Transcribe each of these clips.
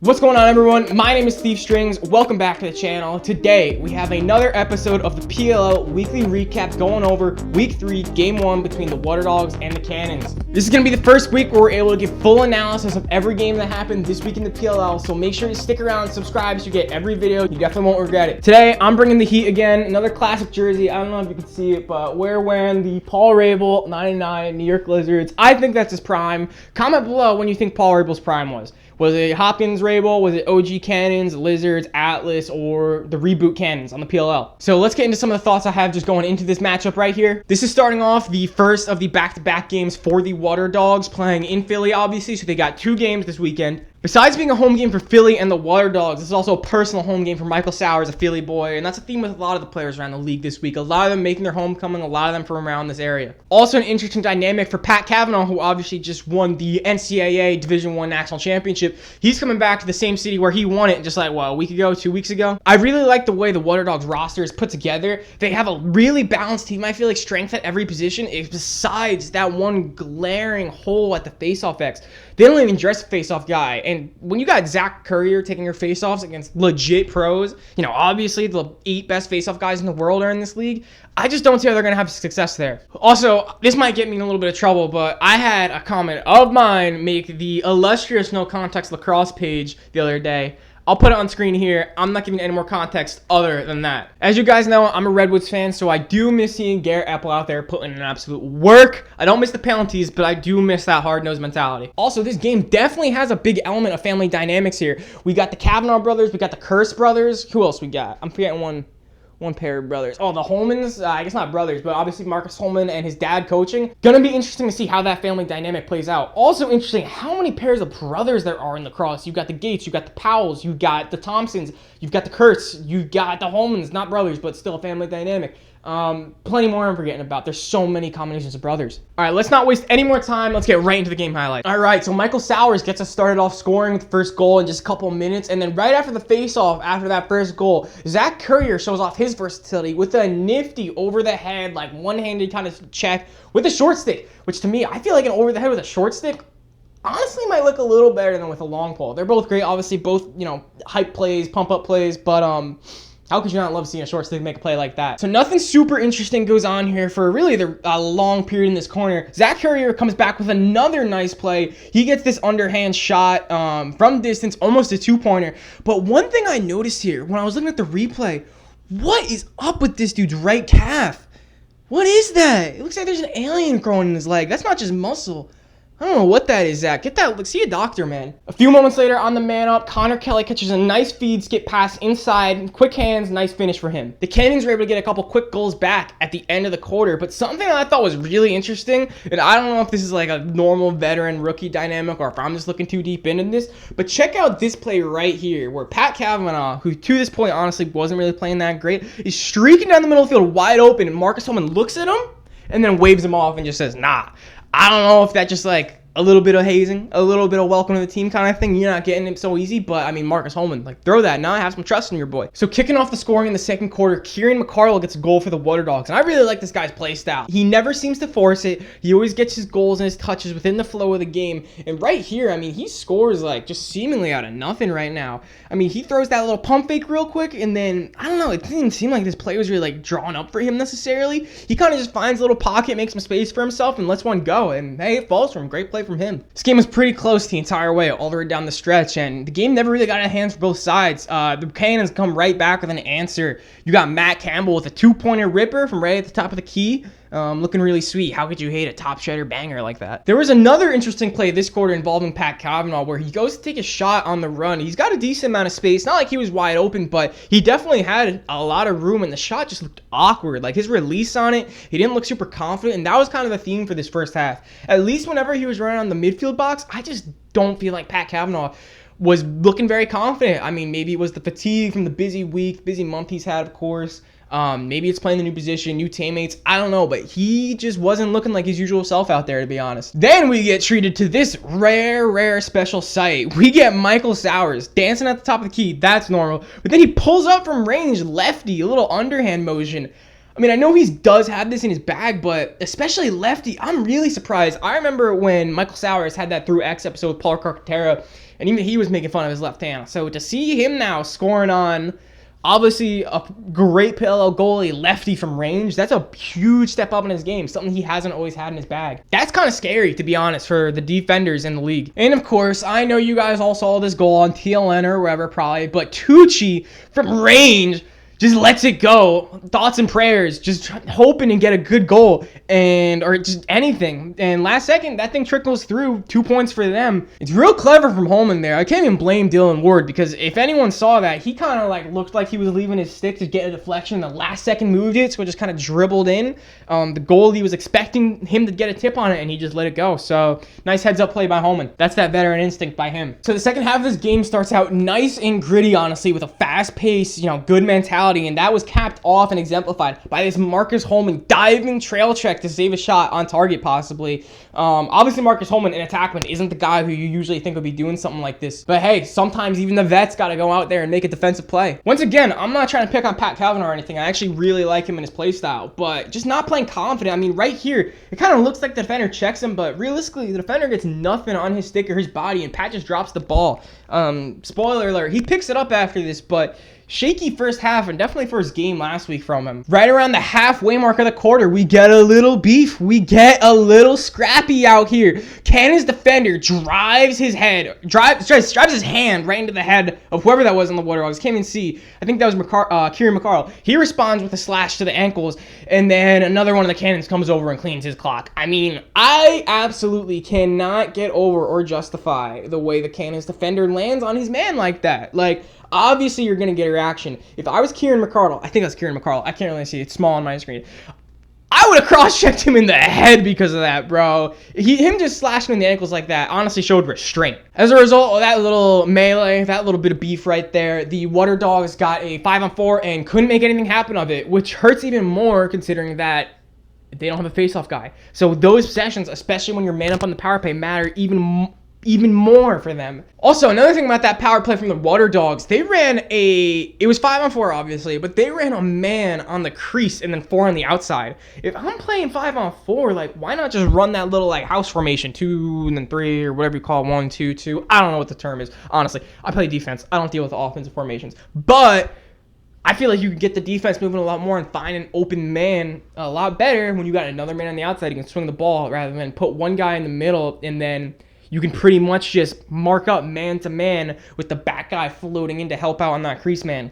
What's going on, everyone? My name is Steve Strings. Welcome back to the channel. Today we have another episode of the PLL weekly recap going over week 3 game 1 between the Waterdogs and the Cannons. This is going to be the first week where we're able to give full analysis of every game that happened this week in the PLL, so make sure to stick around and subscribe so you get every video. You definitely won't regret it. Today I'm bringing the heat again, another classic jersey. I don't know if you can see it, but we're wearing the Paul Rabil 99 New York Lizards. I think that's his prime. Comment below when you think Paul Rabil's prime was. Was it Hopkins Rabil? Was it OG Cannons, Lizards, Atlas, or the reboot Cannons on the PLL? So let's get into some of the thoughts I have just going into this matchup right here. This is starting off the first of the back-to-back games for the Waterdogs, playing in Philly, obviously. So they got 2 games this weekend. Besides being a home game for Philly and the Waterdogs, this is also a personal home game for Michael Sowers, a Philly boy, and that's a theme with a lot of the players around the league this week. A lot of them making their homecoming, a lot of them from around this area. Also an interesting dynamic for Pat Kavanagh, who obviously just won the NCAA Division I National Championship. He's coming back to the same city where he won it just like, what, a week ago, 2 weeks ago? I really like the way the Waterdogs roster is put together. They have a really balanced team. I feel like strength at every position, besides that one glaring hole at the faceoff X. They don't even dress a faceoff guy. And when you got Zach Currier taking your faceoffs against legit pros, you know, obviously the 8 best faceoff guys in the world are in this league. I just don't see how they're going to have success there. Also, this might get me in a little bit of trouble, but I had a comment of mine make the illustrious No Context Lacrosse page the other day. I'll put it on screen here. I'm not giving any more context other than that. As you guys know, I'm a Redwoods fan, so I do miss seeing Garrett Apple out there putting in an absolute work. I don't miss the penalties, but I do miss that hard-nosed mentality. Also, this game definitely has a big element of family dynamics here. We got the Kavanagh brothers. We got the Curse brothers. Who else we got? I'm forgetting one pair of brothers. Oh, the Holmans, I guess not brothers, but obviously Marcus Holman and his dad coaching. Gonna be interesting to see how that family dynamic plays out. Also interesting how many pairs of brothers there are in lacrosse. You got the Gates, you got the Powells, you got the Thompsons, you've got the Kurtz, you got the Holmans, not brothers, but still a family dynamic. Plenty more I'm forgetting about. There's so many combinations of brothers. All right, let's not waste any more time. Let's get right into the game highlights. All right, so Michael Sowers gets us started off scoring with the first goal in just a couple of minutes, and then right after the face-off, after that first goal, Zach Currier shows off his versatility with a nifty over-the-head, like one-handed kind of check with a short stick, which to me, I feel like an over-the-head with a short stick honestly might look a little better than with a long pole. They're both great, obviously, both, you know, hype plays, pump-up plays, but how could you not love seeing a short stick make a play like that? So nothing super interesting goes on here for really a long period in this corner. Zach Currier comes back with another nice play. He gets this underhand shot from distance, almost a 2-pointer. But one thing I noticed here when I was looking at the replay, what is up with this dude's right calf? What is that? It looks like there's an alien growing in his leg. That's not just muscle. I don't know what that is, Zach. Get that. See a doctor, man. A few moments later, on the man up, Connor Kelly catches a nice feed skip pass inside. Quick hands, nice finish for him. The Cannons were able to get a couple quick goals back at the end of the quarter, but something that I thought was really interesting, and I don't know if this is like a normal veteran rookie dynamic or if I'm just looking too deep into this, but check out this play right here where Pat Kavanagh, who to this point honestly wasn't really playing that great, is streaking down the middle of the field wide open, and Marcus Holman looks at him and then waves him off and just says, nah. I don't know if that just like a little bit of hazing, a little bit of welcome to the team kind of thing. You're not getting it so easy, but I mean, Marcus Holman, like, throw that. Now I have some trust in your boy. So kicking off the scoring in the second quarter, Kieran McArdle gets a goal for the Waterdogs, and I really like this guy's play style. He never seems to force it. He always gets his goals and his touches within the flow of the game, and right here, I mean, he scores like just seemingly out of nothing right now. I mean, he throws that little pump fake real quick, and then, I don't know, it didn't seem like this play was really like drawn up for him necessarily. He kind of just finds a little pocket, makes some space for himself, and lets one go, and hey, it falls for him. Great play from him. This game was pretty close the entire way, all the way down the stretch, and the game never really got out of hands for both sides. The Cannons come right back with an answer. You got Matt Campbell with a 2-pointer ripper from right at the top of the key. Looking really sweet. How could you hate a top shredder banger like that? There was another interesting play this quarter involving Pat Kavanagh where he goes to take a shot on the run. He's got a decent amount of space. Not like he was wide open, but he definitely had a lot of room, and the shot just looked awkward. Like his release on it, he didn't look super confident, and that was kind of the theme for this first half. At least whenever he was running on the midfield box, I just don't feel like Pat Kavanagh was looking very confident. I mean, maybe it was the fatigue from the busy week, busy month he's had, of course. Maybe it's playing the new position, new teammates. I don't know, but he just wasn't looking like his usual self out there, to be honest. Then we get treated to this rare special sight. We get Michael Sowers dancing at the top of the key. That's normal. But then he pulls up from range, lefty, a little underhand motion. I mean, I know he does have this in his bag, but especially lefty, I'm really surprised. I remember when Michael Sowers had that through X episode with Paul Carcaterra, and even he was making fun of his left hand. So to see him now scoring on, obviously, a great PLL goalie, lefty from range, that's a huge step up in his game, something he hasn't always had in his bag. That's kind of scary, to be honest, for the defenders in the league. And of course, I know you guys all saw this goal on TLN or wherever probably, but Tucci from range just lets it go. Thoughts and prayers, just hoping to get a good goal or just anything. And last second, that thing trickles through. 2 points for them. It's real clever from Holman there. I can't even blame Dillon Ward, because if anyone saw that, he kind of like looked like he was leaving his stick to get a deflection. The last second moved it, so it just kind of dribbled in. The goalie was expecting him to get a tip on it, and he just let it go. So nice heads up play by Holman. That's that veteran instinct by him. So the second half of this game starts out nice and gritty, honestly, with a fast pace, good mentality. And that was capped off and exemplified by this Marcus Holman diving trail check to save a shot on target, possibly. Obviously, Marcus Holman, an attackman, isn't the guy who you usually think would be doing something like this. But hey, sometimes even the vets got to go out there and make a defensive play. Once again, I'm not trying to pick on Pat Kavanagh or anything. I actually really like him and his play style, but just not playing confident. I mean, right here, it kind of looks like the defender checks him, but realistically, the defender gets nothing on his stick or his body, and Pat just drops the ball. Spoiler alert, he picks it up after this, but shaky first half, and definitely first game last week from him. Right around the halfway mark of the quarter, we get a little beef. We get a little scrappy out here. Cannon's defender drives his hand right into the head of whoever that was in the Waterdogs. Can't even see. I think that was Kieran McArdle. He responds with a slash to the ankles, and then another one of the Cannons comes over and cleans his clock. I mean, I absolutely cannot get over or justify the way the Cannons defender lands on his man like that. Like, obviously, you're going to get a reaction. If I was Kieran McArdle, I think that's Kieran McArdle. I can't really see. It's small on my screen. I would have cross-checked him in the head because of that, bro. Him just slashing in the ankles like that honestly showed restraint. As a result of that little melee, that little bit of beef right there, the Waterdogs got a 5-on-4 and couldn't make anything happen of it, which hurts even more considering that they don't have a face-off guy. So those possessions, especially when you're man up on the power play, matter even more for them. Also, another thing about that power play from the Waterdogs, they ran it was 5-on-4 obviously, but they ran a man on the crease and then 4 on the outside. If I'm playing 5-on-4, like, why not just run that little like house formation, 2 and then 3 or whatever you call it, 1, 2, 2. I don't know what the term is. Honestly, I play defense. I don't deal with offensive formations. But I feel like you can get the defense moving a lot more and find an open man a lot better when you got another man on the outside. You can swing the ball rather than put one guy in the middle, and then you can pretty much just mark up man-to-man with the back guy floating in to help out on that crease man.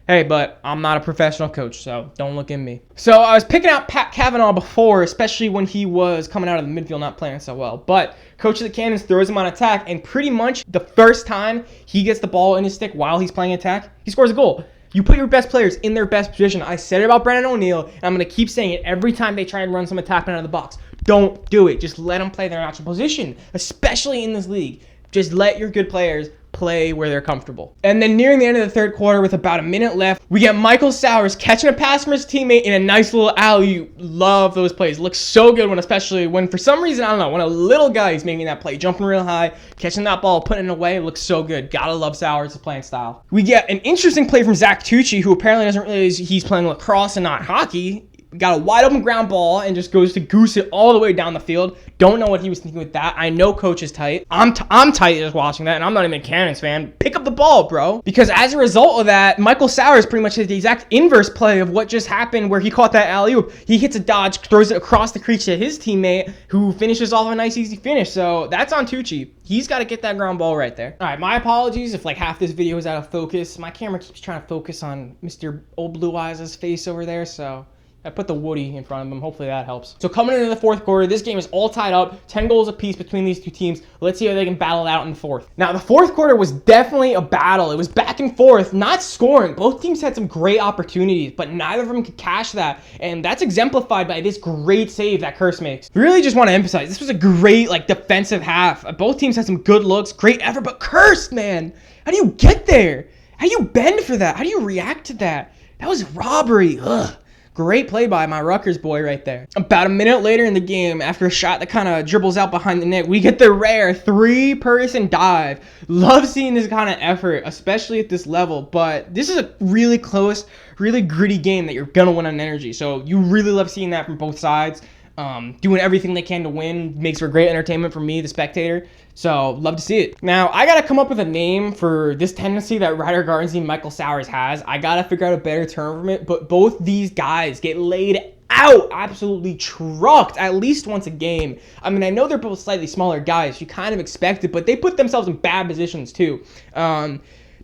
Hey, but I'm not a professional coach, so don't look at me. So I was picking out Pat Kavanagh before, especially when he was coming out of the midfield not playing so well. But coach of the Cannons throws him on attack, and pretty much the first time he gets the ball in his stick while he's playing attack, he scores a goal. You put your best players in their best position. I said it about Brandon O'Neill, and I'm going to keep saying it every time they try and run some attackmen out of the box. Don't do it. Just let them play their natural position, especially in this league. Just let your good players play where they're comfortable. And then nearing the end of the third quarter with about a minute left, we get Michael Sowers catching a pass from his teammate in a nice little alley. Love those plays. Looks so good especially when for some reason, I don't know, when a little guy is making that play, jumping real high, catching that ball, putting it away, looks so good. Gotta love Sowers' playing style. We get an interesting play from Zach Tucci, who apparently doesn't realize he's playing lacrosse and not hockey. Got a wide open ground ball and just goes to goose it all the way down the field. Don't know what he was thinking with that. I know coach is tight. I'm tight just watching that, and I'm not even a Cannons fan. Pick up the ball, bro. Because as a result of that, Michael Sowers pretty much has the exact inverse play of what just happened where he caught that alley-oop. He hits a dodge, throws it across the crease to his teammate, who finishes off a nice easy finish. So that's on Tucci. He's got to get that ground ball right there. All right, my apologies if like half this video is out of focus. My camera keeps trying to focus on Mr. Old Blue Eyes' face over there, so I put the Woody in front of him. Hopefully that helps. So coming into the fourth quarter, this game is all tied up. 10 goals apiece between these two teams. Let's see how they can battle it out in the fourth. Now, the fourth quarter was definitely a battle. It was back and forth, not scoring. Both teams had some great opportunities, but neither of them could cash that. And that's exemplified by this great save that Curse makes. Really just want to emphasize, this was a great defensive half. Both teams had some good looks, great effort, but Curse, man, how do you get there? How do you bend for that? How do you react to that? That was robbery. Ugh. Great play by my Rutgers boy right there. About a minute later in the game, after a shot that kind of dribbles out behind the net, we get the rare 3-person dive. Love seeing this kind of effort, especially at this level, but this is a really close, really gritty game that you're going to win on energy. So you really love seeing that from both sides. Doing everything they can to win makes for great entertainment for me, the spectator. So, love to see it. Now, I got to come up with a name for this tendency that Ryder Gardensy Michael Sowers has. I got to figure out a better term for it, but both these guys get laid out, absolutely trucked at least once a game. I mean, I know they're both slightly smaller guys. You kind of expect it, but they put themselves in bad positions too.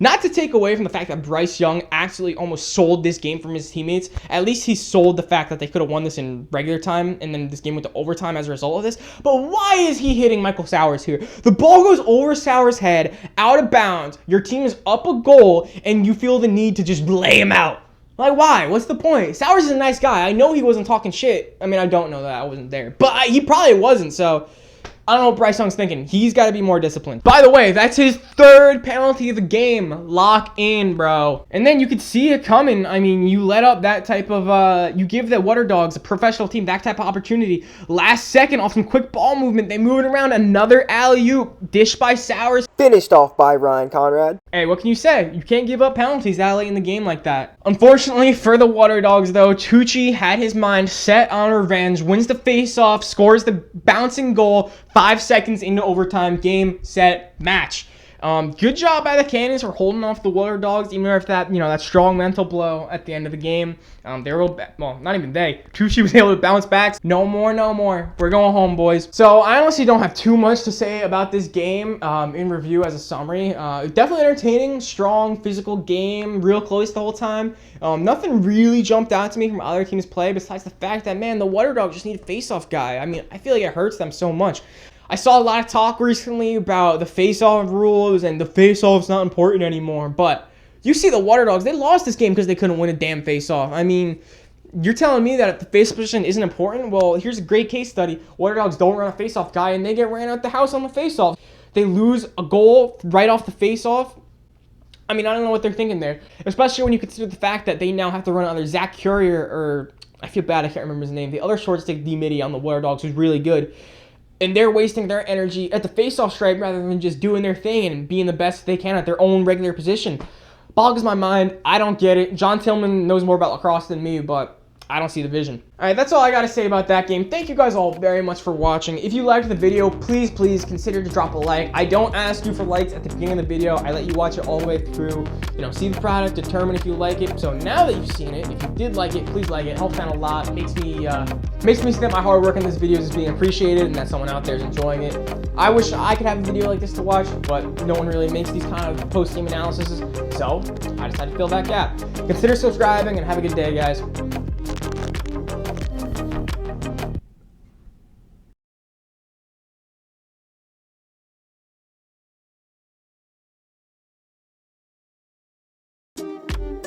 Not to take away from the fact that Bryce Young actually almost sold this game from his teammates. At least he sold the fact that they could have won this in regular time, and then this game went to overtime as a result of this. But why is he hitting Michael Sowers here? The ball goes over Sowers' head, out of bounds. Your team is up a goal, and you feel the need to just lay him out. Like, why? What's the point? Sowers is a nice guy. I know he wasn't talking shit. I mean, I don't know that. I wasn't there. But he probably wasn't, so I don't know what Bryce Young's thinking. He's got to be more disciplined. By the way, that's his 3rd penalty of the game. Lock in, bro. And then you could see it coming. I mean, you let up that type of, you give the Waterdogs, a professional team, that type of opportunity. Last second, off some quick ball movement, they move it around. Another alley-oop. Dish by Sowers. Finished off by Ryan Conrad. Hey, what can you say? You can't give up penalties that late in the game like that. Unfortunately for the Waterdogs, though, Tucci had his mind set on revenge, wins the face-off, scores the bouncing goal, 5 seconds into overtime, game, set, match. Good job by the Cannons for holding off the Waterdogs, even if that, that strong mental blow at the end of the game. They were able, well, not even they. Tucci was able to bounce back. No more, no more. We're going home, boys. So I honestly don't have too much to say about this game in review as a summary. Definitely entertaining, strong, physical game, real close the whole time. Nothing really jumped out to me from other teams' play besides the fact that, man, the Waterdogs just need a face-off guy. I mean, I feel like it hurts them so much. I saw a lot of talk recently about the face-off rules and the face-off's not important anymore, but you see the Waterdogs, they lost this game because they couldn't win a damn face-off. I mean, you're telling me that if the face position isn't important? Well, here's a great case study. Waterdogs don't run a face-off guy, and they get ran out the house on the face-off. They lose a goal right off the face-off. I mean, I don't know what they're thinking there, especially when you consider the fact that they now have to run either Zach Currier or, I feel bad, I can't remember his name, the other short stick D-Midi on the Waterdogs who's really good. And they're wasting their energy at the face-off stripe rather than just doing their thing and being the best they can at their own regular position. Boggles my mind. I don't get it. John Tillman knows more about lacrosse than me, but I don't see the vision. All right, that's all I got to say about that game. Thank you guys all very much for watching. If you liked the video, please consider to drop a like. I don't ask you for likes at the beginning of the video. I let you watch it all the way through, see the product, determine if you like it. So now that you've seen it, if you did like it, please like it. It helps out a lot. Makes me see that my hard work in this video is being appreciated and that someone out there is enjoying it. I wish I could have a video like this to watch, but no one really makes these kind of post-game analyses. So I decided to fill that gap. Consider subscribing and have a good day, guys.